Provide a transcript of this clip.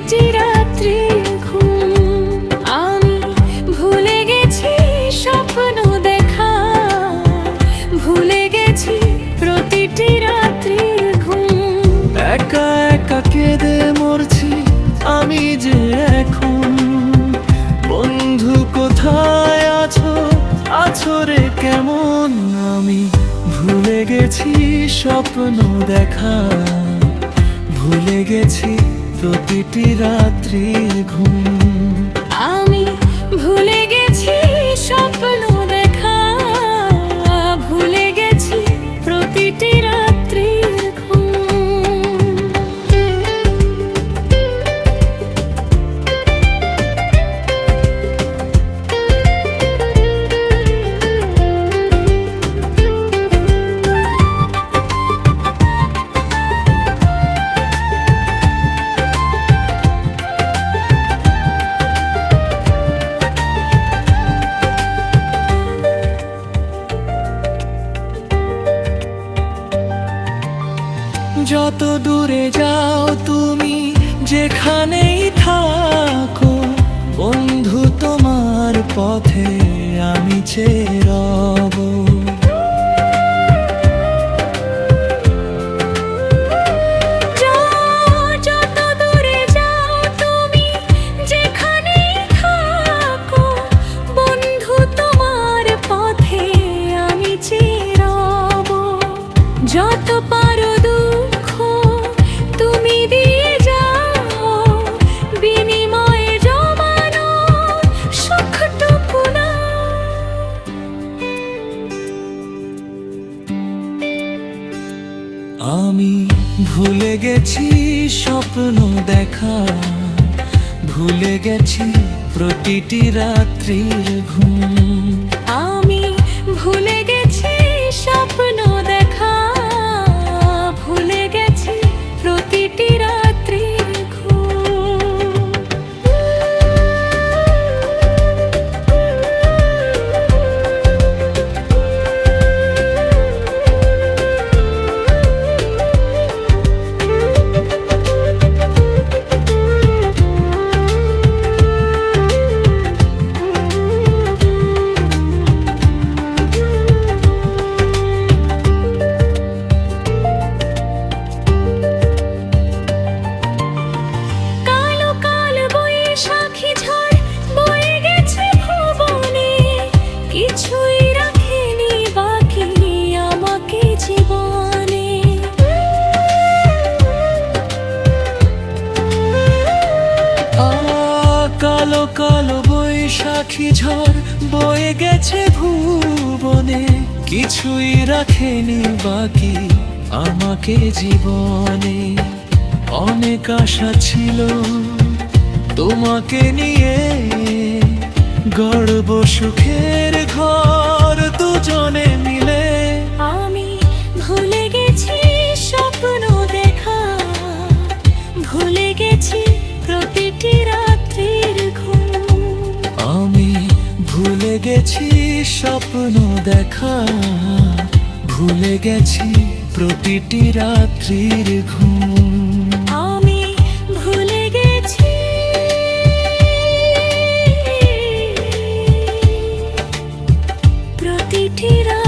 প্রতিটি রাত্রির ঘুম। আমি ভুলে গেছি স্বপ্ন দেখা, ভুলে গেছি প্রতিটি রাত্রির ঘুম। একা একা কেঁদে মরছি আমি যে এখন, বন্ধু কোথায় আছো, আছো রে কেমন? আমি ভুলে গেছি স্বপ্ন দেখা, ভুলে গেছি প্রতিটি রাত্রির ঘুম। আমি ভুলে গেছি স্বপ্ন দেখা, ভুলে গেছি প্রতিটি রাত্রির ঘুম। যত দূরে যাও তুমি, যেখানেই থাকো, বন্ধু তোমার পথে আমি চেয়ে রব। যত দূরে যাও তুমি, যেখানেই থাকো, বন্ধু তোমার পথে আমি চেয়ে রব। যত পারো দুঃখ তুমি দিয়ে যাও, বিনিময়ে জমানো সুখটুকু না। আমি ভুলে গেছি স্বপ্ন দেখা, ভুলে গেছি প্রতিটি রাত্রির ঘুম। আমি ভুলে গেছি স্বপ্ন দেখা, ভুলে গেছি প্রতিটি রাত্রির ঘুম। কিছুই রাখেনি বাকি আমাকে জীবনে। কালো কালো বৈশাখী ঝড় বয়ে গেছে ভুবনে, কিছুই রাখেনি বাকি আমাকে জীবনে। অনেক আশা ছিল তোমাকে নিয়ে, গড়ব সুখের ঘর দুজনে মিলে। আমি ভুলে গেছি স্বপ্ন দেখা, ভুলে গেছি প্রতিটি রাত্রির ঘুম। আমি ভুলে গেছি স্বপ্ন দেখা, ভুলে গেছি প্রতিটি রাত্রির ঘুম। আমি ভুলে গেছি প্রতিটি রাত।